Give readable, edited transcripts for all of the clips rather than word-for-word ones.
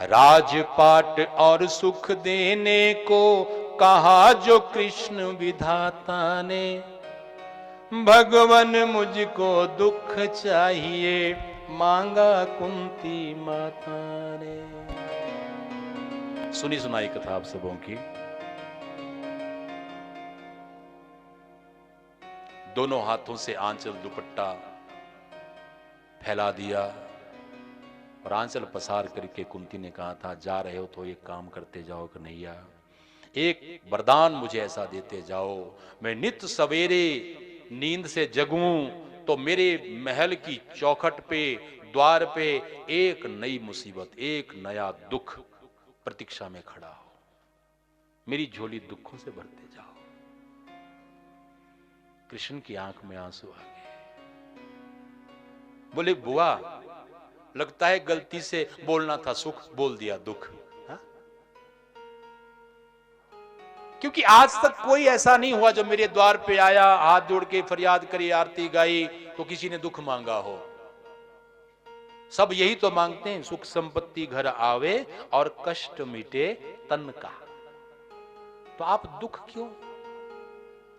राजपाट और सुख देने को कहा जो कृष्ण विधाता ने, भगवान मुझको दुख चाहिए मांगा कुंती माता ने। सुनी सुनाई कथा आप सबों की। दोनों हाथों से आंचल दुपट्टा फैला दिया और आंचल पसार करके कुंती ने कहा था, जा रहे हो तो एक काम करते जाओ कन्हैया, एक वरदान मुझे ऐसा देते जाओ, मैं नित सवेरे नींद से जगूं तो मेरे महल की चौखट पे, द्वार पे एक नई मुसीबत, एक नया दुख प्रतीक्षा में खड़ा हो, मेरी झोली दुखों से भरते जाओ। कृष्ण की आंख में आंसू आ गए। बोले बुआ, लगता है गलती से बोलना था सुख, बोल दिया दुख। हा? क्योंकि आज तक कोई ऐसा नहीं हुआ जो मेरे द्वार पे आया, हाथ जोड़ के फरियाद करी, आरती गाई, तो किसी ने दुख मांगा हो। सब यही तो मांगते हैं, सुख संपत्ति घर आवे और कष्ट मिटे तन का। तो आप दुख क्यों?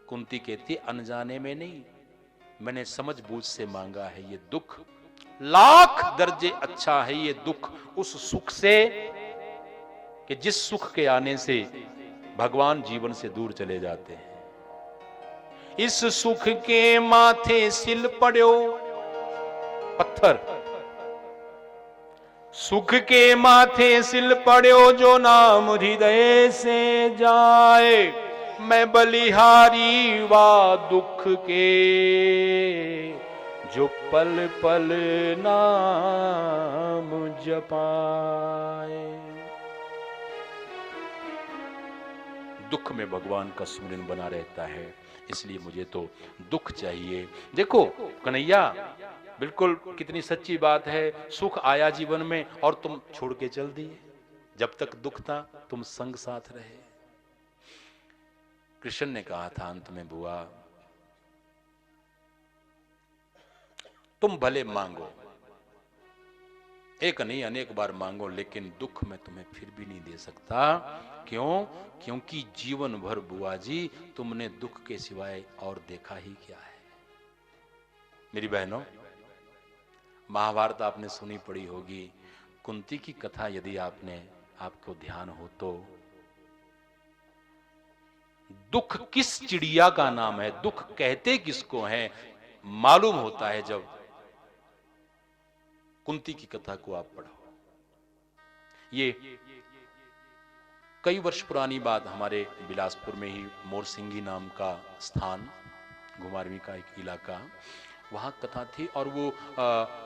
कुंती कहती, अनजाने में नहीं, मैंने समझ बूझ से मांगा है ये दुख, लाख दर्जे अच्छा है ये दुख उस सुख से कि जिस सुख के आने से भगवान जीवन से दूर चले जाते हैं। इस सुख के माथे सिल पड़ो पत्थर, सुख के माथे सिल पड़ो जो नाम हृदय से जाए, मैं बलिहारी वा दुख के जो पल पल नाम जपाए। दुख में भगवान का स्मरण बना रहता है, इसलिए मुझे तो दुख चाहिए। देखो कन्हैया, बिल्कुल कितनी सच्ची बात है, सुख आया जीवन में और तुम छोड़ के चल दिए, जब तक दुख था तुम संग साथ रहे। कृष्ण ने कहा था अंत में, बुआ तुम भले मांगो, एक नहीं अनेक बार मांगो, लेकिन दुख मैं तुम्हें फिर भी नहीं दे सकता। क्यों? क्योंकि जीवन भर बुआ जी तुमने दुख के सिवाय और देखा ही क्या है। मेरी बहनों, महाभारत आपने सुनी पड़ी होगी, कुंती की कथा यदि आपको ध्यान हो तो, दुख किस चिड़िया का नाम है, दुख कहते किसको हैं, मालूम होता है जब कुंती की कथा को आप पढ़ो। ये कई वर्ष पुरानी बात, हमारे बिलासपुर में ही मोरसिंगी नाम का स्थान, घुमारवी का एक इलाका, वहां कथा थी। और वो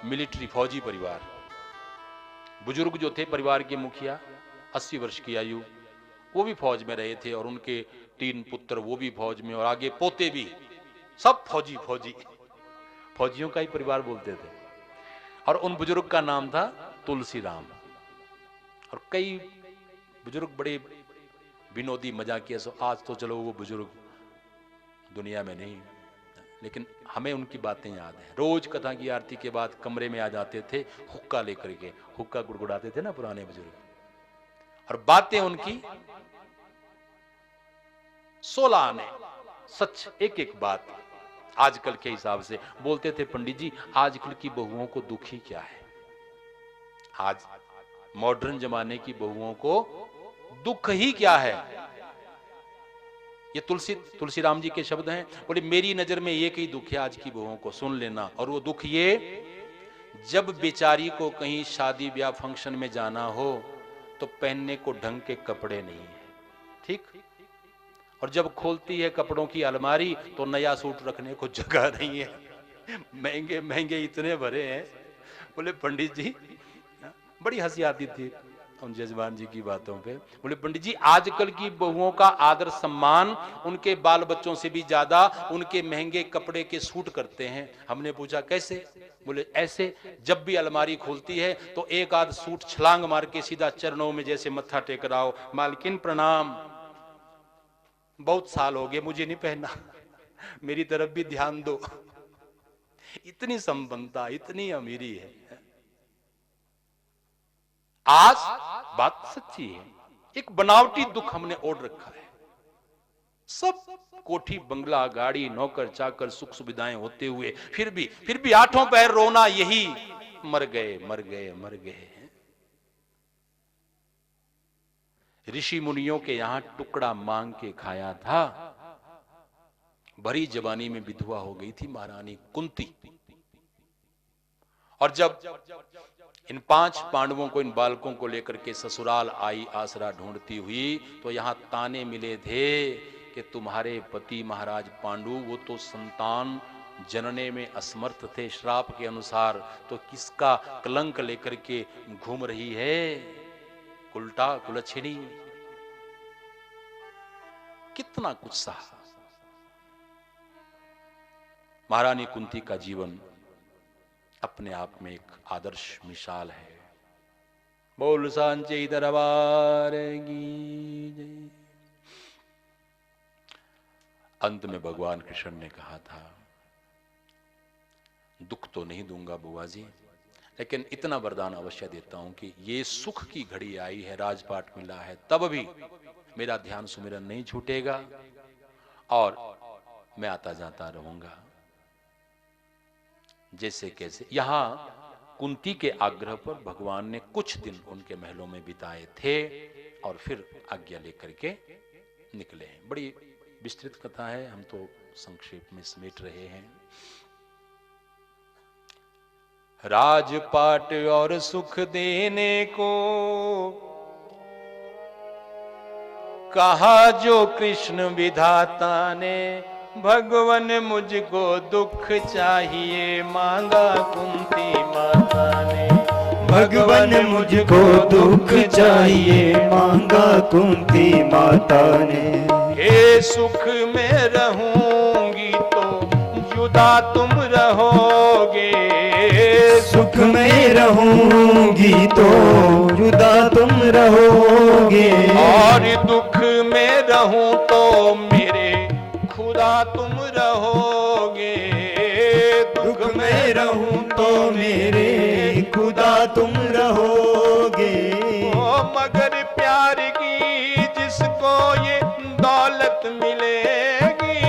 मिलिट्री फौजी परिवार, बुजुर्ग जो थे परिवार के मुखिया, 80 वर्ष की आयु, वो भी फौज में रहे थे और उनके 3 पुत्र वो भी फौज में और आगे पोते भी, सब फौजी फौजी, फौजियों का ही परिवार बोलते थे। और उन बुजुर्ग का नाम था तुलसीराम। और कई बुजुर्ग बड़े विनोदी मजाकिया, सो आज तो चलो वो बुजुर्ग दुनिया में नहीं, लेकिन हमें उनकी बातें याद हैं। रोज कथा की आरती के बाद कमरे में आ जाते थे हुक्का लेकर के, हुक्का गुड़गुड़ाते थे ना पुराने बुजुर्ग, और बातें उनकी 16 आने, सच एक एक बात आजकल के हिसाब से बोलते थे। पंडित जी, आजकल की बहुओं को दुख ही क्या है, आज मॉडर्न जमाने की बहुओं को दुख ही क्या है। ये तुलसीराम जी के शब्द हैं। बोले मेरी नजर में एक ही दुख है आज की बहुओं को, सुन लेना। और वो दुख ये, जब बेचारी को कहीं शादी ब्याह फंक्शन में जाना हो तो पहनने को ढंग के कपड़े नहीं है, ठीक, और जब खोलती है कपड़ों की अलमारी तो नया सूट रखने को जगह नहीं है, महंगे महंगे इतने भरे हैं। बोले पंडित जी, बड़ी हंसी आती थी उन जजमान जी की बातों पे। बोले पंडित जी, आजकल की बहुओं का आदर सम्मान उनके बाल बच्चों से भी ज्यादा उनके महंगे कपड़े के सूट करते हैं। हमने पूछा कैसे? बोले ऐसे, जब भी अलमारी खोलती है तो एक आध सूट छलांग मार के सीधा चरणों में जैसे मत्था टेक रहा हो, मालकिन प्रणाम, बहुत साल हो गए मुझे नहीं पहना, मेरी तरफ भी ध्यान दो। इतनी संपन्नता, इतनी अमीरी है। आज बात सच्ची है। एक बनावटी दुख हमने ओढ़ रखा है। सब कोठी बंगला गाड़ी नौकर चाकर सुख सुविधाएं होते हुए फिर भी आठों पैर रोना यही, मर गए मर गए मर गए। ऋषि मुनियों के यहां टुकड़ा मांग के खाया था। भरी जवानी में विधवा हो गई थी महारानी कुंती। और जब इन 5 पांडवों को, इन बालकों को लेकर के ससुराल आई आसरा ढूंढती हुई, तो यहां ताने मिले थे कि तुम्हारे पति महाराज पांडु वो तो संतान जनने में असमर्थ थे श्राप के अनुसार, तो किसका कलंक लेकर के घूम रही है उल्टा कुलच्छिनी। कितना कुछ सहा। महारानी कुंती का जीवन अपने आप में एक आदर्श मिसाल है। बोल सांचे दरबार की जय। अंत में भगवान कृष्ण ने कहा था, दुख तो नहीं दूंगा बुआ जी, लेकिन इतना वरदान अवश्य देता हूं कि ये सुख की घड़ी आई है, राजपाट मिला है, तब भी मेरा ध्यान सुमिरन नहीं छूटेगा और मैं आता जाता रहूंगा। जैसे कैसे यहां कुंती के आग्रह पर भगवान ने कुछ दिन उनके महलों में बिताए थे और फिर आज्ञा लेकर के निकले हैं। बड़ी विस्तृत कथा है, हम तो संक्षेप में समेट रहे हैं। राजपाट और सुख देने को कहा जो कृष्ण विधाता ने, भगवन मुझको दुख चाहिए मांगा कुंती माता ने। भगवन मुझको दुख चाहिए मांगा कुंती माता ने। हे सुख में रहूंगी तो जुदा तुम रहोगे, सुख में रहूंगी तो जुदा तुम रहोगे, और दुख में रहूं तो मेरे खुदा तुम रहोगे। दुख में रहूं तो मेरे खुदा तुम रहोगे। ओ मगर प्यार की जिसको ये दौलत मिलेगी,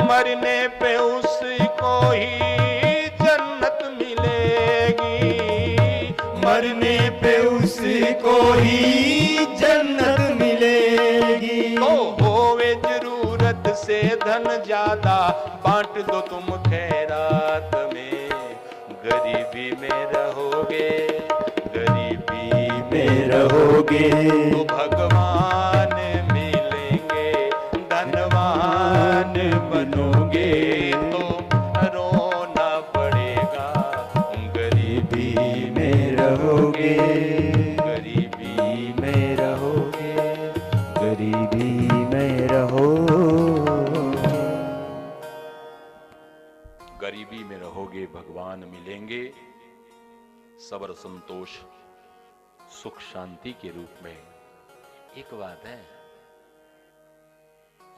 मरने पे उसको ही जन्नत मिलेगी, मरने पे उसको ही जन्नत मिलेगी। तो होवे जरूरत से धन ज्यादा बांट दो तुम खैरात में, गरीबी में रहोगे, गरीबी में रहोगे, तो भगवान मिलेंगे, धनवान बनोगे, तो रोना पड़ेगा, गरीबी में रहोगे, गरीबी में रहोगे, गरीबी में रहो, गरीबी में रहोगे, भगवान मिलेंगे, सबर संतोष सुख शांति के रूप में। एक बात है,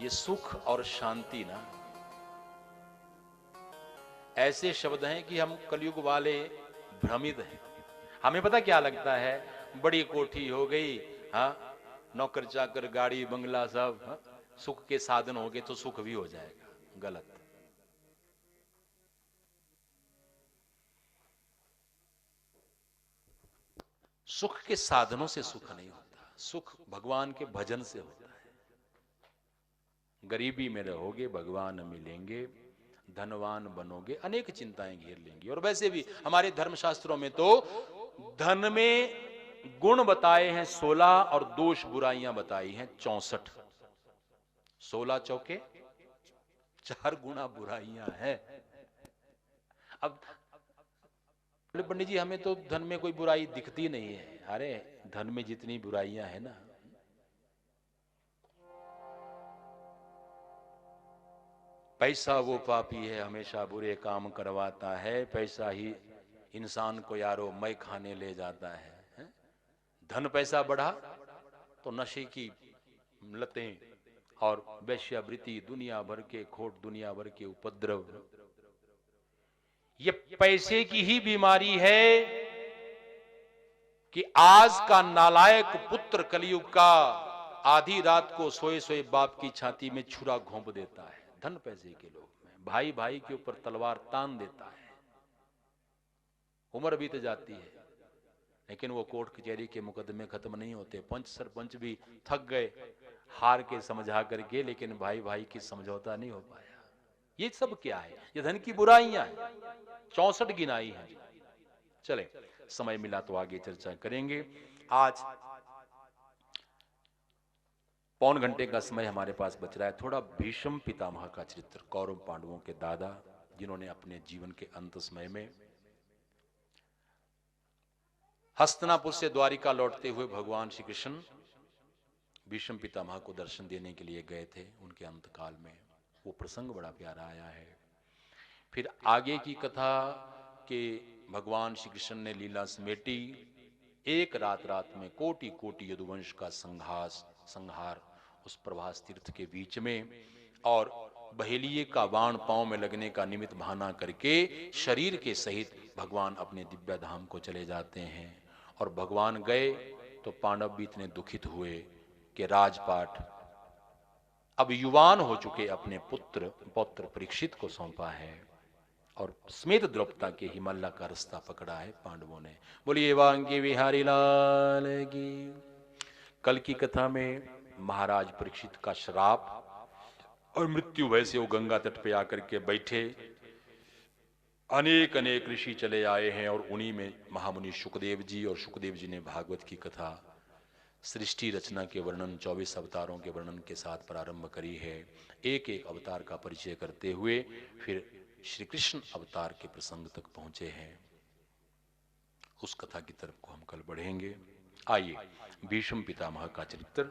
ये सुख और शांति ना ऐसे शब्द हैं कि हम कलयुग वाले भ्रमित हैं। हमें पता क्या लगता है, बड़ी कोठी हो गई, हाँ, नौकर चाकर गाड़ी बंगला सब, हाँ? सुख के साधन हो गए तो सुख भी हो जाएगा। गलत। सुख के साधनों से सुख नहीं होता, सुख भगवान के भजन से होता है। गरीबी में रहोगे, भगवान मिलेंगे, धनवान बनोगे, अनेक चिंताएं घेर लेंगी। और वैसे भी हमारे धर्मशास्त्रों में तो धन में गुण बताए हैं 16 और दोष बुराइयां बताई हैं 64। 16 चौके 4 गुना बुराइयां हैं। अब पंडित जी हमें तो धन में कोई बुराई दिखती नहीं है। अरे धन में जितनी बुराइयां है ना, पैसा वो पापी है, हमेशा बुरे काम करवाता है, पैसा ही इंसान को यारो मैं खाने ले जाता है। धन पैसा बढ़ा तो नशे की लतें और वेश्यावृत्ति, दुनिया भर के खोट, दुनिया भर के उपद्रव, ये पैसे की ही बीमारी है। कि आज का नालायक पुत्र कलयुग का आधी रात को सोए सोए बाप की छाती में छुरा घोंप देता है, धन पैसे के लोभ में भाई भाई के ऊपर तलवार तान देता है। उम्र बीत जाती है, लेकिन वो कोर्ट कचहरी के मुकदमे खत्म नहीं होते। पंच सरपंच भी थक गए हार के समझा करके, लेकिन भाई भाई की समझौता नहीं हो पाया। ये सब क्या है? ये धन की बुराइयां हैं, 64 गिनाई है। चले, समय मिला तो आगे चर्चा करेंगे। आज पौन घंटे का समय हमारे पास बच रहा है। थोड़ा भीष्म पितामह का चरित्र, कौरव पांडवों के दादा, जिन्होंने अपने जीवन के अंत समय में हस्तिनापुर से द्वारिका लौटते हुए भगवान श्री कृष्ण भीष्म पितामह को दर्शन देने के लिए गए थे। उनके अंतकाल में वो प्रसंग बड़ा प्यारा आया है। फिर आगे की कथा के भगवान श्री कृष्ण ने लीला समेटी। एक रात में कोटि कोटि यदुवंश का संहार उस प्रभास तीर्थ के बीच में, और बहेलिये का बाण पांव में लगने का निमित्त बहाना करके शरीर के सहित भगवान अपने दिव्य धाम को चले जाते हैं। और भगवान गए तो पांडव भी इतने दुखित हुए कि राजपाट अब युवान हो चुके अपने पौत्र परीक्षित को सौंपा है, और स्मेत द्रौपदा के हिमालय का रास्ता पकड़ा है पांडवों ने। बोलिए वांगे बिहारी लाल की। कल की कथा में महाराज परीक्षित का श्राप और मृत्यु भय से वो गंगा तट पे आकर के बैठे। अनेक ऋषि चले आए हैं, और उन्हीं में महामुनि शुकदेव जी, और शुकदेव जी ने भागवत की कथा सृष्टि रचना के वर्णन 24 अवतारों के वर्णन के साथ प्रारंभ करी है। एक एक अवतार का परिचय करते हुए फिर श्री कृष्ण अवतार के प्रसंग तक पहुंचे हैं। उस कथा की तरफ को हम कल बढ़ेंगे। आइए भीष्म पितामह का चरित्र।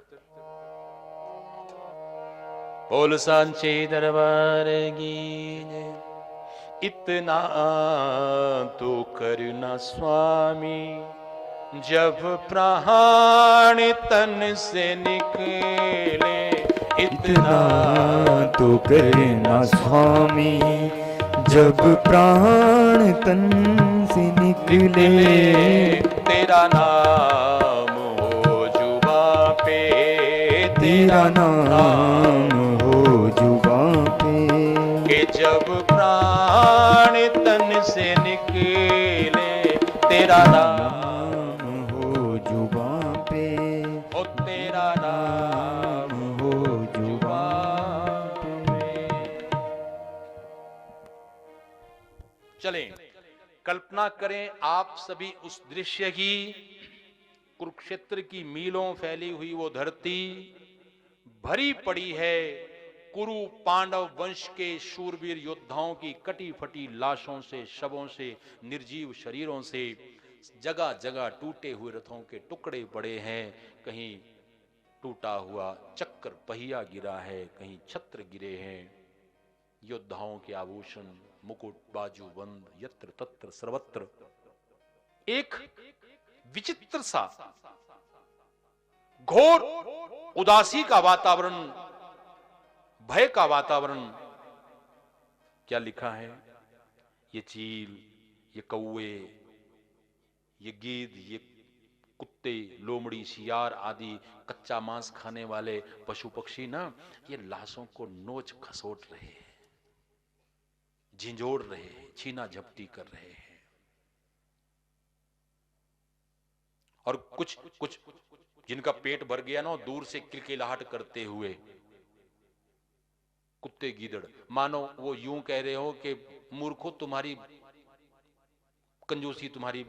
बोल सांचे दरबार की जय। इतना तो करना स्वामी, जब प्राण तन से निकले। इतना तो करना स्वामी, जब प्राण तन से निकले। तेरा नाम हो जुबां पे, तेरा नाम हो जुबां पे, कि जब प्राण तन से निकले। तेरा नाम हो जुबां पे, हो, तेरा नाम हो जुबां पे। चलें, कल्पना करें आप सभी उस दृश्य की। कुरुक्षेत्र की मीलों फैली हुई वो धरती भरी पड़ी है कुरु पांडव वंश के शूरवीर योद्धाओं की कटी फटी लाशों से, शवों से, निर्जीव शरीरों से। जगह जगह टूटे हुए रथों के टुकड़े पड़े हैं। कहीं टूटा हुआ चक्र पहिया गिरा है, कहीं छत्र गिरे हैं। योद्धाओं के आभूषण, मुकुट, बाजूबंद यत्र तत्र सर्वत्र। एक विचित्र सा घोर उदासी का वातावरण, भय का वातावरण। क्या लिखा है? ये चील, ये कौवे, ये गीद, ये कुत्ते, लोमड़ी, सियार आदि कच्चा मांस खाने वाले पशु पक्षी ना, ये लाशों को नोच खसोट रहे हैं, झिंझोड़ रहे हैं, छीना झपटी कर रहे हैं। और कुछ जिनका पेट भर गया ना, दूर से किलकिलाहट करते हुए कुत्ते गीदड़, मानो वो यूं कह रहे हो कि मूर्खों, तुम्हारी कंजूसी तुम्हारी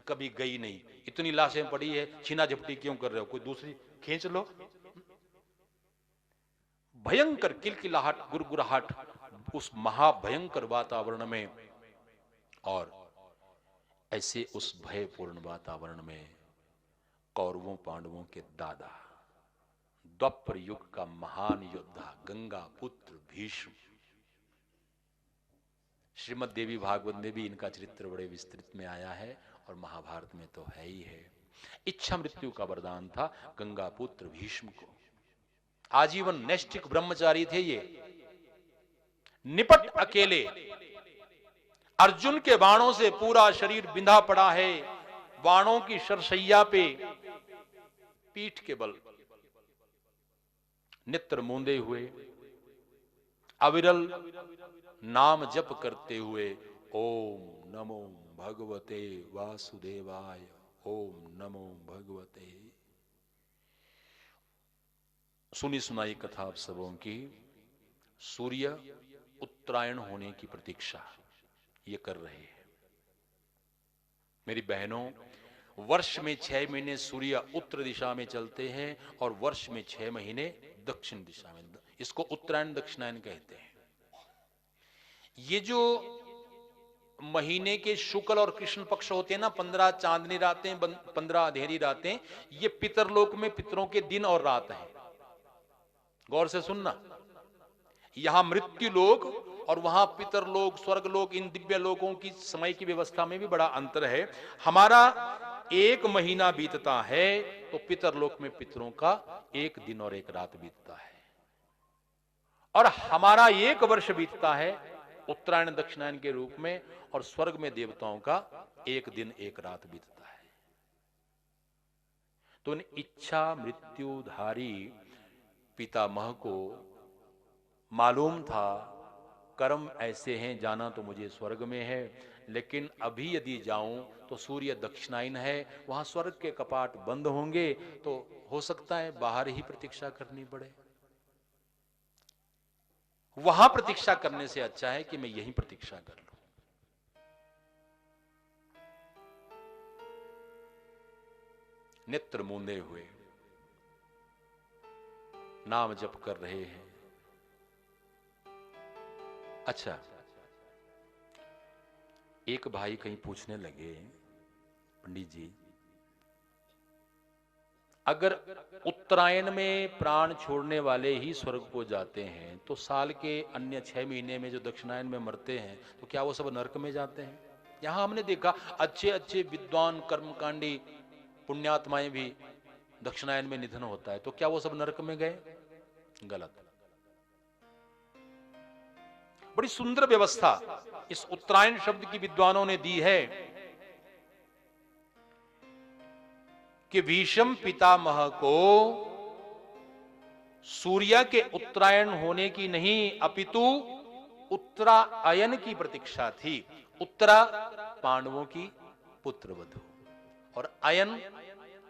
कभी गई नहीं। इतनी लाशें पड़ी है, छीना झपटी क्यों कर रहे हो? कोई दूसरी खींच लो। भयंकर किलकिलाहट, गुरगुराहट उस महाभयंकर वातावरण में। और ऐसे उस भयपूर्ण वातावरण में कौरवों पांडवों के दादा, द्वापर युग का महान योद्धा गंगा पुत्र भीष्म। श्रीमद् देवी भागवत में भी इनका चरित्र बड़े विस्तृत में आया है, और महाभारत में तो है ही है। इच्छा मृत्यु का वरदान था गंगा पुत्र भीष्म को। आजीवन नैष्ठिक ब्रह्मचारी थे ये। निपट अकेले, अर्जुन के बाणों से पूरा शरीर बिंधा पड़ा है, बाणों की सरसैया पे पीठ के बल नेत्र मूंदे हुए अविरल नाम जप करते हुए ओम नमो भगवते वासुदेवाय, ओम नमो भगवते। सुनी सुनाई कथा आप सबों की। सूर्य उत्तरायण होने की प्रतीक्षा ये कर रहे हैं। मेरी बहनों, वर्ष में 6 महीने सूर्य उत्तर दिशा में चलते हैं और वर्ष में 6 महीने दक्षिण दिशा में। इसको उत्तरायण दक्षिणायन कहते हैं। ये जो महीने के शुक्ल और कृष्ण पक्ष होते हैं ना, 15 चांदनी रातें, 15 अंधेरी रातें, ये पितरलोक में पितरों के दिन और रात हैं। गौर से सुनना, यहां मृत्यु लोक और वहां पितर लोक, स्वर्ग लोक, इन दिव्य लोकों की समय की व्यवस्था में भी बड़ा अंतर है। हमारा 1 महीना बीतता है तो पितर लोक में पितरों का 1 दिन और 1 रात बीतता है, और हमारा 1 वर्ष बीतता है उत्तरायण दक्षिणायन के रूप में, और स्वर्ग में देवताओं का 1 दिन 1 रात बीतता है। तो इन इच्छा मृत्युधारी पितामह को मालूम था कर्म ऐसे हैं, जाना तो मुझे स्वर्ग में है, लेकिन अभी यदि जाऊं तो सूर्य दक्षिणायन है, वहां स्वर्ग के कपाट बंद होंगे, तो हो सकता है बाहर ही प्रतीक्षा करनी पड़े। वहां प्रतीक्षा करने से अच्छा है कि मैं यहीं प्रतीक्षा कर लूं। नेत्र मूंदे हुए नाम जप कर रहे हैं। अच्छा, एक भाई कहीं पूछने लगे, पंडित जी, अगर उत्तरायण में प्राण छोड़ने वाले ही स्वर्ग को जाते हैं तो साल के अन्य 6 महीने में जो दक्षिणायन में मरते हैं तो क्या वो सब नरक में जाते हैं? यहां हमने देखा अच्छे अच्छे विद्वान कर्मकांडी पुण्यात्माएं भी दक्षिणायन में निधन होता है, तो क्या वो सब नरक में गए? गलत। बड़ी सुंदर व्यवस्था इस उत्तरायण शब्द की विद्वानों ने दी है कि भीष्म पितामह को सूर्य के उत्तरायण होने की नहीं अपितु उत्तरायन की प्रतीक्षा थी। उत्तरा पांडवों की पुत्रवधू, और अयन,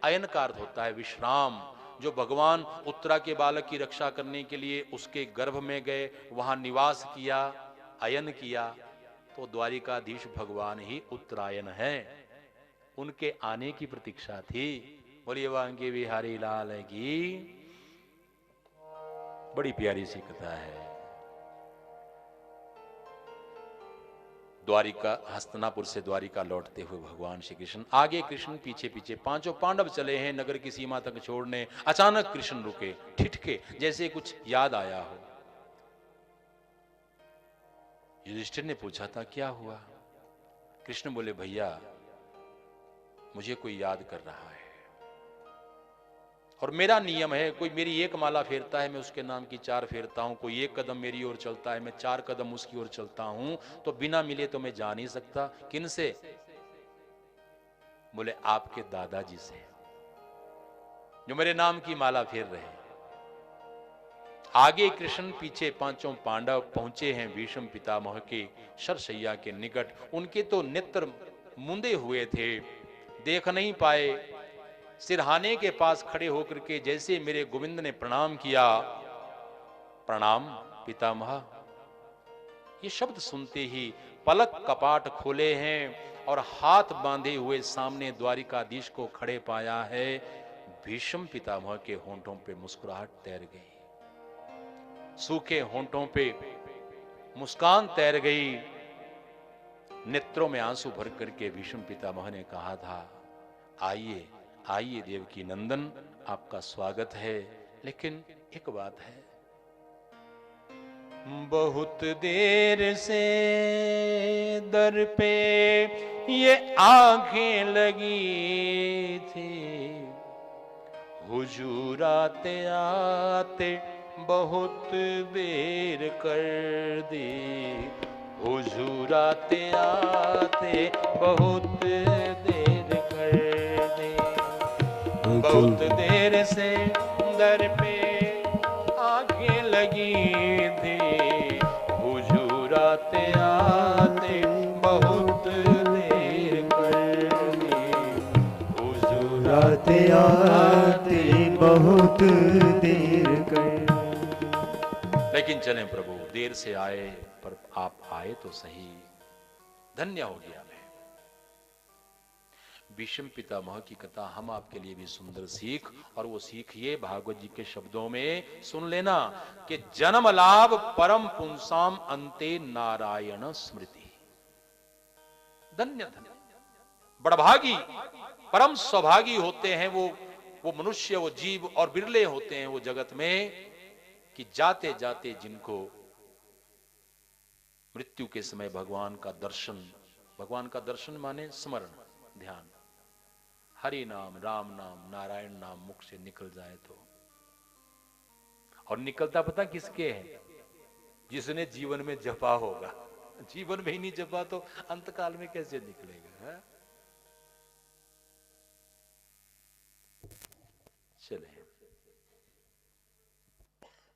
अयन का अर्थ होता है विश्राम। जो भगवान उत्तरा के बालक की रक्षा करने के लिए उसके गर्भ में गए, वहां निवास किया, अयन किया, तो द्वारिकाधीश भगवान ही उत्तरायण है, उनके आने की प्रतीक्षा थी। बोलिए वांके बिहारी लाल की। बड़ी प्यारी सी कथा है। द्वारिका, हस्तिनापुर से द्वारिका लौटते हुए भगवान श्री कृष्ण, आगे कृष्ण, पीछे पीछे 5 पांडव चले हैं नगर की सीमा तक छोड़ने। अचानक कृष्ण रुके, ठिठके, जैसे कुछ याद आया हो। युधिष्ठिर ने पूछा था क्या हुआ? कृष्ण बोले, भैया मुझे कोई याद कर रहा है, और मेरा नियम है, कोई मेरी 1 माला फेरता है मैं उसके नाम की 4 फेरता हूं, कोई 1 कदम मेरी ओर चलता है मैं 4 कदम उसकी ओर चलता हूं, तो बिना मिले तो मैं जा नहीं सकता। किन से? बोले आपके दादाजी से, जो मेरे नाम की माला फेर रहे हैं। आगे कृष्ण, पीछे 5 पांडव पहुंचे हैं भीष्म पितामह के शरशैया के निकट। उनके तो नेत्र मुंदे हुए थे, देख नहीं पाए। सिरहाने के पास खड़े होकर के जैसे मेरे गोविंद ने प्रणाम किया, प्रणाम पितामह, ये शब्द सुनते ही पलक कपाट खोले हैं और हाथ बांधे हुए सामने द्वारिकाधीश को खड़े पाया है। भीष्म पितामह के होंठों पे मुस्कुराहट तैर गई, सूखे होंठों पे मुस्कान तैर गई। नेत्रों में आंसू भर करके भीष्म पितामह ने कहा था, आइए आइए देवकी नंदन, आपका स्वागत है, लेकिन एक बात है, बहुत देर से दर पे ये आंखें लगी थी, हुजूर आते आते बहुत देर कर दी, हुजूर आते आते बहुत देर कर बहुत देर से दर पे आगे लगी थी, हुजूर आते आते बहुत देर कर दी, हुजूर आते आते बहुत देर कर। लेकिन चलें प्रभु, देर से आए पर आप आए तो सही, धन्य हो गया मैं। भीष्म पितामह की कथा हम आपके लिए भी सुंदर सीख, और वो सीख ये भागवत जी के शब्दों में सुन लेना कि जन्म लाभ परम पुंसाम अंते नारायण स्मृति। धन्य धन्य बड़भागी, परम सौभागी होते हैं वो मनुष्य, वो जीव, और बिरले होते हैं वो जगत में कि जाते जाते जिनको मृत्यु के समय भगवान का दर्शन माने स्मरण, ध्यान, हरि नाम, राम नाम, नारायण नाम मुख से निकल जाए तो। और निकलता पता किसके है? जिसने जीवन में जपा होगा। जीवन में ही नहीं जपा तो अंतकाल में कैसे निकलेगा है? चले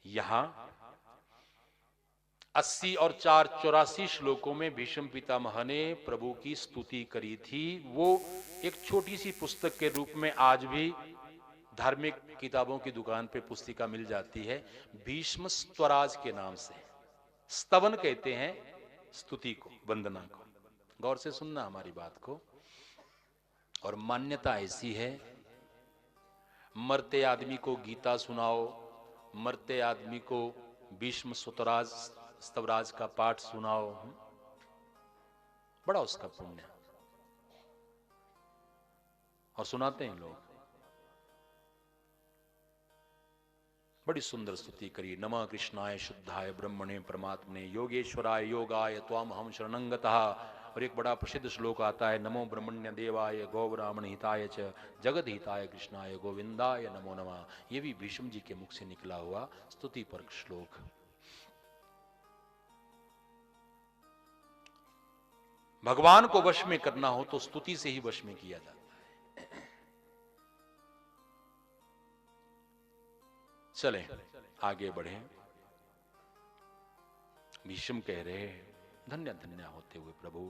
यहां 80 और 4 84 श्लोकों में भीष्म पितामह ने प्रभु की स्तुति करी थी। वो एक छोटी सी पुस्तक के रूप में आज भी धार्मिक किताबों की दुकान पे पुस्तिका मिल जाती है, भीष्म स्वराज के नाम से। स्तवन कहते हैं स्तुति को, वंदना को। गौर से सुनना हमारी बात को। और मान्यता ऐसी है, मरते आदमी को गीता सुनाओ, मरते आदमी को भीष्म स्तवराज का पाठ सुनाओ, बड़ा उसका पुण्य। और सुनाते हैं लोग। बड़ी सुंदर स्तुति करी। नमः कृष्णाय शुद्धाय ब्रह्मणे परमात्मने योगेश्वराय योगाय त्वाम हम शरणं गतः। और एक बड़ा प्रसिद्ध श्लोक आता है, नमो ब्रह्मण्य देवाय गौ ब्राह्मण हिताय च जगत हिताय कृष्णाय गोविंदाय नमो नमः। ये भी भीष्म जी के मुख से निकला हुआ स्तुति पर श्लोक। भगवान को वश में करना हो तो स्तुति से ही वश में किया जाता है। चलें आगे बढ़े। भीष्म कह रहे हैं, धन्य धन्य होते हुए प्रभु,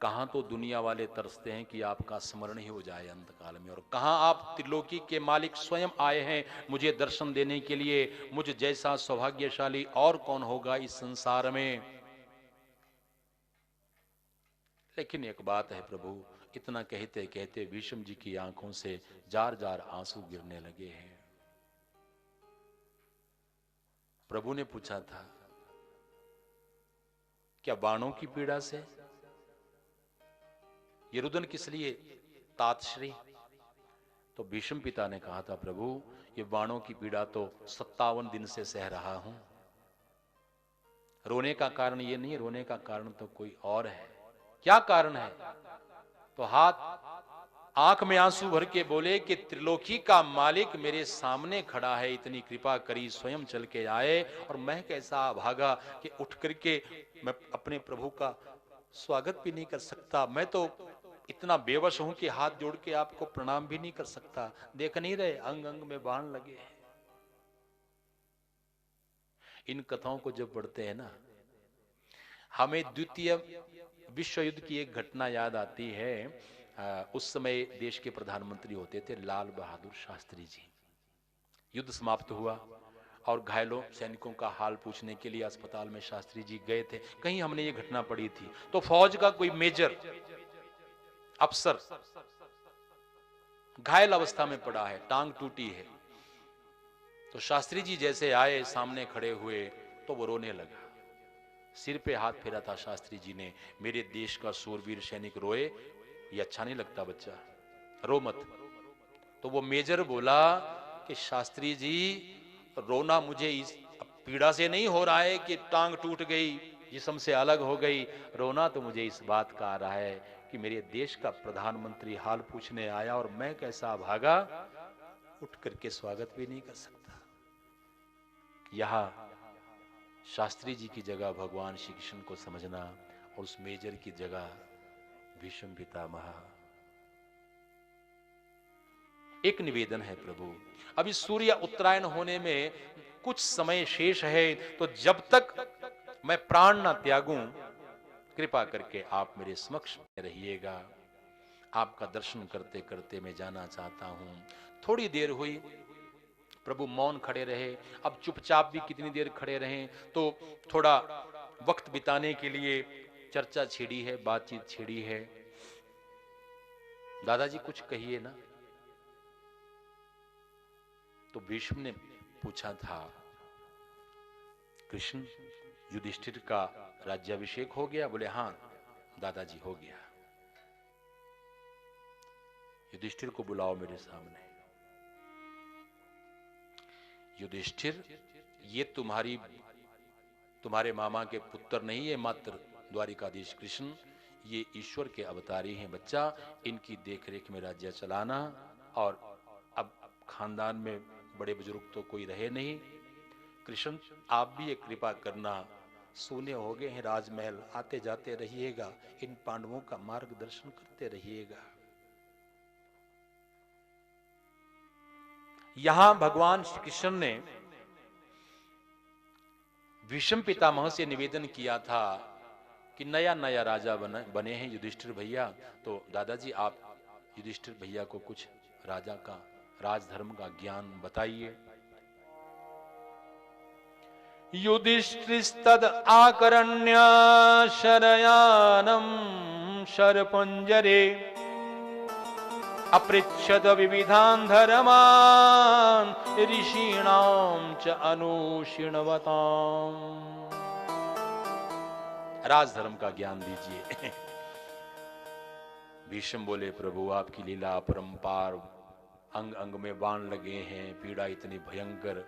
कहां तो दुनिया वाले तरसते हैं कि आपका स्मरण ही हो जाए अंतकाल में, और कहां आप त्रिलोकी के मालिक स्वयं आए हैं मुझे दर्शन देने के लिए। मुझ जैसा सौभाग्यशाली और कौन होगा इस संसार में। लेकिन एक बात है प्रभु, इतना कहते कहते भीष्म जी की आंखों से जार जार आंसू गिरने लगे हैं। प्रभु ने पूछा था, क्या बाणों की पीड़ा से? ये रुदन किस लिए तातश्री? तो भीष्म पिता ने कहा था, प्रभु ये बाणों की पीड़ा तो 57 दिन से सह रहा हूं। रोने का कारण ये नहीं, रोने का कारण तो कोई और है। क्या कारण है? तो आंख में आंसू भर के बोले कि त्रिलोकी का मालिक मेरे सामने खड़ा है, इतनी कृपा करी, स्वयं चल के आए, और मैं कैसा भागा कि उठ करके मैं अपने प्रभु का स्वागत भी नहीं कर सकता। मैं तो इतना बेवश हूं कि हाथ जोड़ के आपको प्रणाम भी नहीं कर सकता। देख नहीं रहे अंग अंग में बाण लगे हैं। इन कथाओं को जब पढ़ते हैं ना, हमें द्वितीय विश्व युद्ध की एक घटना याद आती है। उस समय देश के प्रधानमंत्री होते थे लाल बहादुर शास्त्री जी। युद्ध समाप्त हुआ और घायलों सैनिकों का हाल पूछने के लिए अस्पताल में शास्त्री जी गए थे। कहीं हमने ये घटना पढ़ी थी। तो फौज का कोई मेजर अफसर घायल अवस्था में पड़ा है, टांग टूटी है। तो शास्त्री जी जैसे आए, सामने खड़े हुए, तो वो रोने लगा। सिर पे हाथ फेरा था शास्त्री जी ने, मेरे देश का सूरवीर सैनिक रोए, ये अच्छा नहीं लगता बच्चा, रो मत। तो वो मेजर बोला कि शास्त्री जी रोना मुझे इस पीड़ा से नहीं हो रहा है कि टांग टूट गई, जिस्म से अलग हो गई। रोना तो मुझे इस बात का आ रहा है कि मेरे देश का प्रधानमंत्री हाल पूछने आया और मैं कैसा भागा, उठ करके स्वागत भी नहीं कर सकता। यहां शास्त्री जी की जगह भगवान श्री कृष्ण को समझना, और उस मेजर की जगह भीष्म पितामह। एक निवेदन है प्रभु, अभी सूर्य उत्तरायण होने में कुछ समय शेष है, तो जब तक मैं प्राण ना त्यागूं, कृपा करके आप मेरे समक्ष रहिएगा। आपका दर्शन करते करते मैं जाना चाहता हूं। थोड़ी देर हुई, प्रभु मौन खड़े रहे। अब चुपचाप भी कितनी देर खड़े रहें, तो थोड़ा वक्त बिताने के लिए चर्चा छिड़ी है, बातचीत छिड़ी है। दादाजी कुछ कहिए ना। तो भीष्म ने पूछा था, कृष्ण युधिष्ठिर का राज्याभिषेक हो गया? बोले हां दादाजी हो गया। युधिष्ठिर को बुलाओ मेरे सामने। युधिष्ठिर, ये तुम्हारे मामा के पुत्र नहीं है, मात्र द्वारिकाधीश कृष्ण, ये ईश्वर के अवतारी हैं बच्चा। इनकी देखरेख में राज्य चलाना, और अब खानदान में बड़े बुजुर्ग तो कोई रहे नहीं। कृष्ण आप भी एक कृपा करना, सोने हो गए हैं राजमहल, आते जाते रहिएगा, इन पांडवों का मार्गदर्शन करते रहिएगा। यहां भगवान श्री कृष्ण ने भीष्म पितामह से निवेदन किया था कि नया नया राजा बने हैं युधिष्ठिर भैया, तो दादाजी आप युधिष्ठिर भैया को कुछ राजा का राजधर्म का ज्ञान बताइए। युधिष्ठिस्तद आकरण्य शरयानम शरपंजरे अपृच्छद विविधान धर्मान ऋषीणाम च अनुशीणवताम। राजधर्म का ज्ञान दीजिए। भीष्म बोले, प्रभु आपकी लीला अपरंपार, अंग अंग में बाण लगे हैं, पीड़ा इतनी भयंकर,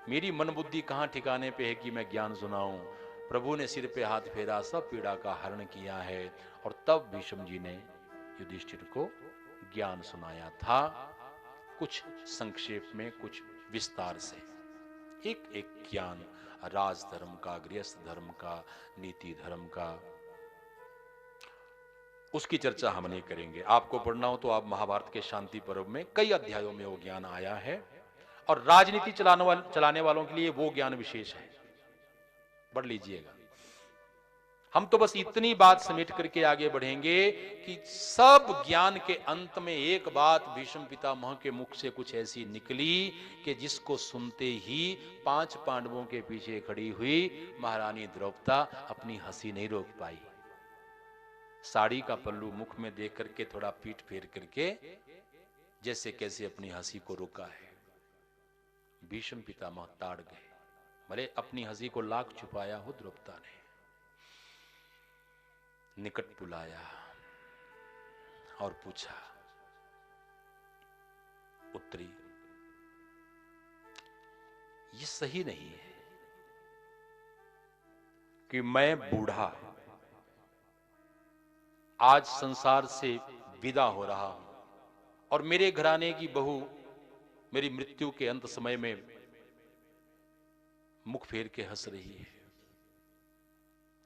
मेरी मन बुद्धि कहां ठिकाने पे है कि मैं ज्ञान सुनाऊं। प्रभु ने सिर पे हाथ फेरा, सब पीड़ा का हरण किया है, और तब भीष्म जी ने युधिष्ठिर को ज्ञान सुनाया था, कुछ संक्षेप में, कुछ विस्तार से, एक एक ज्ञान राजधर्म का, गृहस्थ धर्म का, नीति धर्म का। उसकी चर्चा हम नहीं करेंगे। आपको पढ़ना हो तो आप महाभारत के शांति पर्व में कई अध्यायों में वो ज्ञान आया है, और राजनीति चलाने वालों के लिए वो ज्ञान विशेष है, पढ़ लीजिएगा। हम तो बस इतनी बात समेट करके आगे बढ़ेंगे कि सब ज्ञान के अंत में एक बात भीष्म पितामह के मुख से कुछ ऐसी निकली कि जिसको सुनते ही 5 पांडवों के पीछे खड़ी हुई महारानी द्रौपदी अपनी हंसी नहीं रोक पाई। साड़ी का पल्लू मुख में देख करके थोड़ा पीठ फेर करके जैसे कैसे अपनी हंसी को रोका है। भीष्म पितामह ताड़ गए, भले अपनी हंसी को लाख छुपाया हो, द्रौपदी ने निकट बुलाया और पूछा, उत्तरी ये सही नहीं है कि मैं बूढ़ा आज संसार से विदा हो रहा हूं और मेरे घराने की बहू मेरी मृत्यु के अंत समय में मुख फेर के हंस रही है।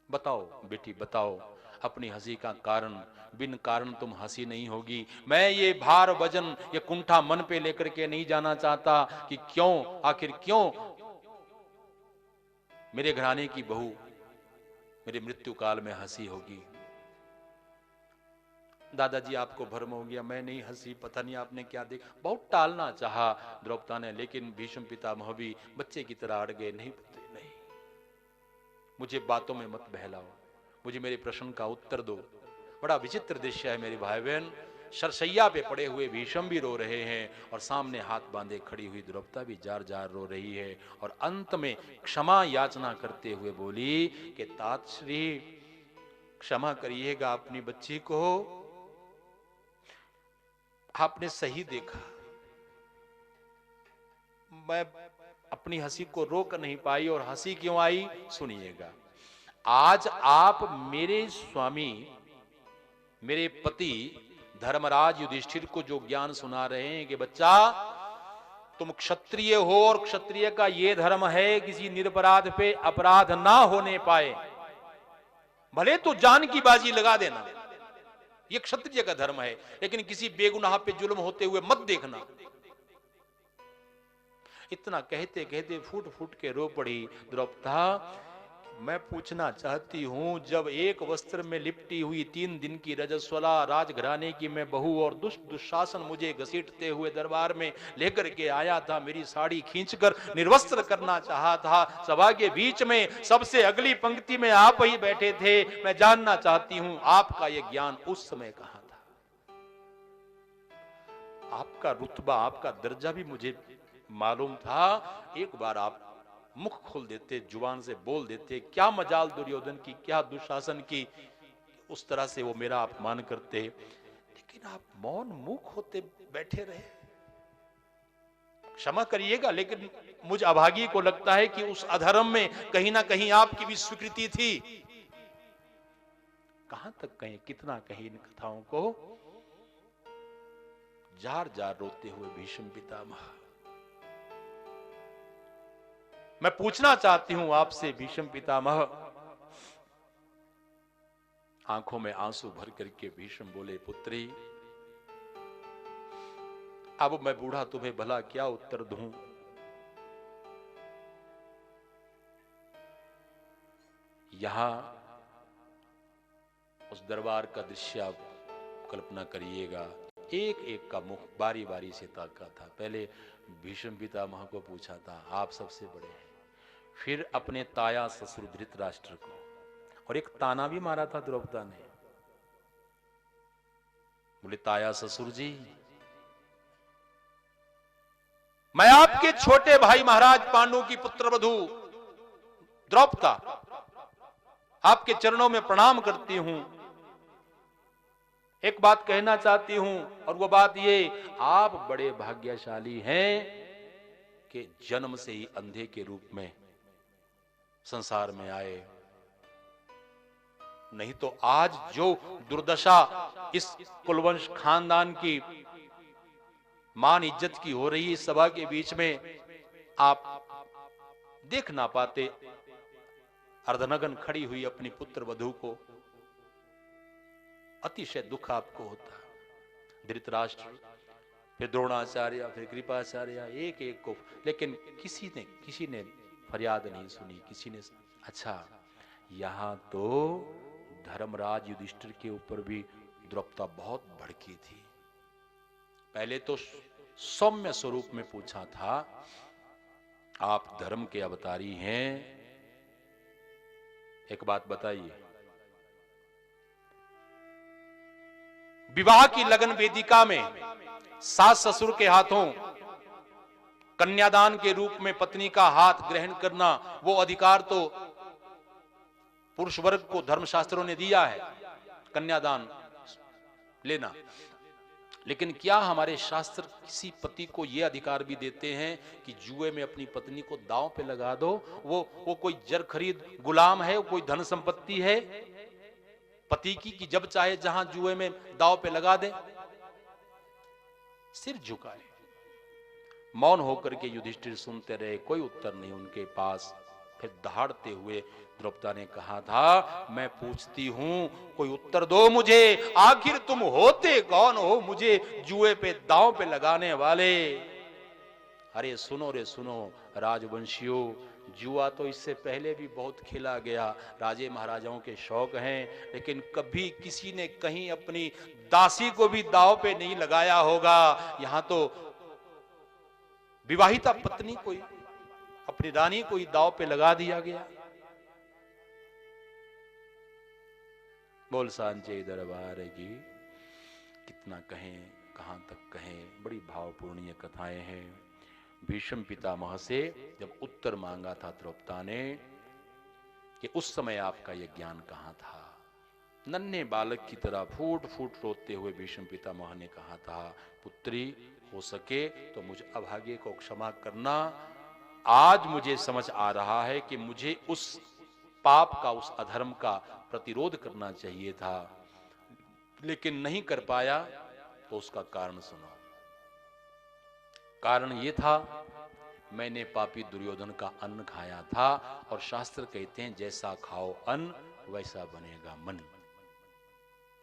बताओ बेटी, बताओ अपनी हंसी का कारण, बिन कारण तुम हंसी नहीं होगी। मैं ये भार वजन, ये कुंठा मन पे लेकर के नहीं जाना चाहता कि क्यों, आखिर क्यों मेरे घराने की बहू मेरे मृत्यु काल में हंसी होगी। दादाजी आपको भ्रम हो गया, मैं नहीं हंसी, पता नहीं आपने क्या देखा। बहुत टालना चाहा द्रौपदी ने, लेकिन भीष्म पितामह भी बच्चे की तरह अड़ गए। नहीं पुत्री नहीं, मुझे बातों में मत बहलाओ, मुझे मेरे प्रश्न का उत्तर दो। बड़ा विचित्र दृश्य है मेरी भाई बहन, सरसैया पे पड़े हुए भीष्म भी रो रहे हैं और सामने हाथ बांधे खड़ी हुई द्रौपदी भी जार जार रो रही है, और अंत में क्षमा याचना करते हुए बोली कि तात श्री क्षमा करिएगा अपनी बच्ची को, आपने सही देखा, मैं अपनी हंसी को रोक नहीं पाई। और हंसी क्यों आई सुनिएगा। आज आप मेरे स्वामी, मेरे पति धर्मराज युधिष्ठिर को जो ज्ञान सुना रहे हैं कि बच्चा तुम क्षत्रिय हो और क्षत्रिय का यह धर्म है किसी निरपराध पे अपराध ना होने पाए, भले तो जान की बाजी लगा देना, ये क्षत्रिय का धर्म है, लेकिन किसी बेगुनाह पे जुल्म होते हुए मत देखना। इतना कहते कहते फूट फूट के रो पड़ी द्रौपदा। मैं पूछना चाहती हूं, जब एक वस्त्र में लिपटी हुई 3 दिन की रजस्वला राजघराने की मैं बहू और दुष्ट दुशासन मुझे घसीटते हुए दरबार में लेकर के आया था, मेरी साड़ी खींचकर निर्वस्त्र करना चाहा था, सभा के बीच में सबसे अगली पंक्ति में आप ही बैठे थे, मैं जानना चाहती हूं आपका यह ज्ञान उस समय कहां था? आपका रुतबा, आपका दर्जा भी मुझे मालूम था। एक बार आप मुख खोल देते, जुबान से बोल देते, क्या मजाल दुर्योधन की, क्या दुशासन की, उस तरह से वो मेरा अपमान करते, लेकिन आप मौन मुख होते बैठे रहे। क्षमा करिएगा, लेकिन मुझ अभागी को लगता है कि उस अधर्म में कहीं ना कहीं आपकी भी स्वीकृति थी। कहां तक कहें, कितना कहें इन कथाओं को। जार जार रोते हुए भीष्म पितामह, मैं पूछना चाहती हूं आपसे भीष्म पितामह। आंखों में आंसू भर करके भीष्म बोले, पुत्री अब मैं बूढ़ा तुम्हें भला क्या उत्तर दूं? यहां उस दरबार का दृश्य आप कल्पना करिएगा। एक एक का मुख बारी बारी से ताका था। पहले भीष्म पितामह को पूछा था, आप सबसे बड़े हैं। फिर अपने ताया ससुर धृतराष्ट्र को, और एक ताना भी मारा था द्रौपदा ने। बोले, ताया ससुर जी, मैं आपके छोटे भाई महाराज पांडु की पुत्रवधू द्रौपदा आपके चरणों में प्रणाम करती हूं। एक बात कहना चाहती हूं, और वो बात ये, आप बड़े भाग्यशाली हैं कि जन्म से ही अंधे के रूप में संसार में आए, नहीं तो आज जो दुर्दशा इस कुलवंश खानदान की मान इज्जत की हो रही है सभा के बीच में, आप देख ना पाते। अर्धनगन खड़ी हुई अपनी पुत्र वधू को अतिशय दुख आपको होता। धृतराष्ट्र, फिर द्रोणाचार्य, फिर कृपाचार्य, एक एक को, लेकिन किसी ने फरियाद नहीं सुनी, किसी ने। अच्छा, यहां तो धर्मराज युधिष्ठिर के ऊपर भी द्रौपदा बहुत भड़की थी। पहले तो सौम्य स्वरूप में पूछा था, आप धर्म के अवतारी हैं, एक बात बताइए, विवाह की लगन वेदिका में सास ससुर के हाथों कन्यादान के रूप में पत्नी का हाथ ग्रहण करना, वो अधिकार तो पुरुष वर्ग को धर्मशास्त्रों ने दिया है, कन्यादान लेना। लेकिन क्या हमारे शास्त्र किसी पति को यह अधिकार भी देते हैं कि जुए में अपनी पत्नी को दांव पे लगा दो? वो कोई जर खरीद गुलाम है, वो कोई धन संपत्ति है पति की कि जब चाहे जहां जुए में दांव पे लगा दे? सिर झुकाए, मौन होकर के युधिष्ठिर सुनते रहे, कोई उत्तर नहीं उनके पास। फिर दहाड़ते हुए द्रौपदा ने कहा था, मैं पूछती हूं, कोई उत्तर दो मुझे, आखिर तुम होते कौन हो मुझे जुए पे दांव पे लगाने वाले? अरे सुनो रे सुनो राजवंशियों, जुआ तो इससे पहले भी बहुत खेला गया, राजे महाराजाओं के शौक हैं, लेकिन कभी किसी ने कहीं अपनी दासी को भी दांव पे नहीं लगाया होगा। यहां तो विवाहिता पत्नी कोई अपनी रानी को ही दांव पे लगा दिया गया। बोल सांचे दरबार की, कितना कहें, कहां तक कहें, बड़ी भावपूर्ण कथाएं हैं। भीष्म पितामह से जब उत्तर मांगा था द्रौपदा ने कि उस समय आपका यह ज्ञान कहां था, नन्हे बालक की तरह फूट फूट रोते हुए भीष्म पितामह ने कहा था, पुत्री, हो सके तो मुझ अभागे को क्षमा करना। आज मुझे समझ आ रहा है कि मुझे उस पाप का, उस अधर्म का प्रतिरोध करना चाहिए था, लेकिन नहीं कर पाया। तो उसका कारण सुनो। कारण यह था, मैंने पापी दुर्योधन का अन्न खाया था, और शास्त्र कहते हैं जैसा खाओ अन्न वैसा बनेगा मन।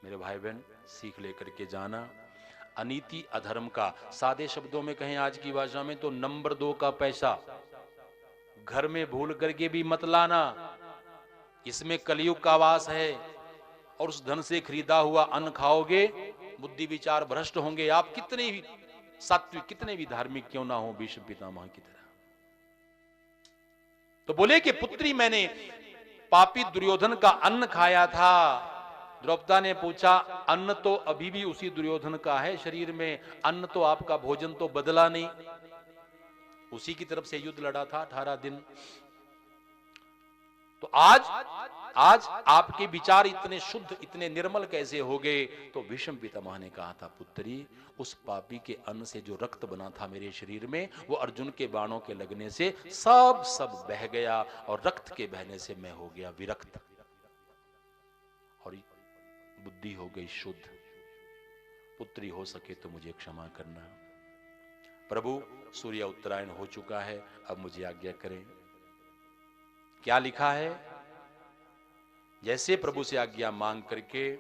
मेरे भाई बहन, सीख लेकर के जाना। अनीति अधर्म का, सादे शब्दों में कहें आज की भाषा में तो नंबर 2 का पैसा घर में भूल करके भी मत लाना। इसमें कलयुग का वास है और उस धन से खरीदा हुआ अन्न खाओगे, बुद्धि विचार भ्रष्ट होंगे। आप कितने भी सात्विक, कितने भी धार्मिक क्यों ना हो, भीष्म पितामह की तरह। तो बोले कि पुत्री, मैंने पापी दुर्योधन का अन्न खाया था। द्रौपदा ने पूछा, अन्न तो अभी भी उसी दुर्योधन का है शरीर में, अन्न तो आपका भोजन तो बदला नहीं, उसी की तरफ से युद्ध लड़ा था 18 दिन। तो आज आपके विचार इतने शुद्ध, इतने निर्मल कैसे हो गए? तो भीष्म पितामह ने कहा था, पुत्री, उस पापी के अन्न से जो रक्त बना था मेरे शरीर में, वो अर्जुन के बाणों के लगने से सब बह गया और रक्त के बहने से मैं हो गया विरक्त और बुद्धि हो गई शुद्ध। पुत्री, हो सके तो मुझे क्षमा करना। प्रभु, सूर्य उत्तरायण हो चुका है, अब मुझे आज्ञा करें। क्या लिखा है? जैसे प्रभु से आज्ञा मांग करके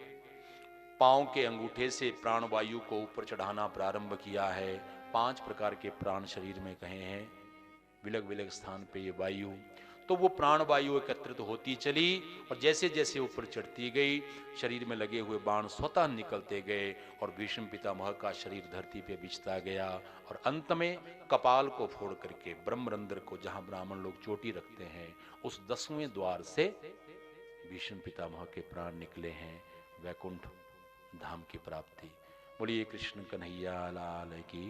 पांव के अंगूठे से प्राणवायु को ऊपर चढ़ाना प्रारंभ किया है। 5 प्रकार के प्राण शरीर में कहे हैं, विलग विलग स्थान पे ये वायु। तो वो प्राणवायु एकत्रित होती चली और जैसे जैसे ऊपर चढ़ती गई, शरीर में लगे हुए बाण स्वतः निकलते गए और भीष्म पितामह का शरीर धरती पे बिछता गया और अंत में कपाल को फोड़ करके ब्रह्मरंध्र को, जहां ब्राह्मण लोग चोटी रखते हैं, उस 10वें द्वार से भीष्म पितामह के प्राण निकले हैं, वैकुंठ धाम की प्राप्ति। बोलिए कृष्ण कन्हैया लाल की।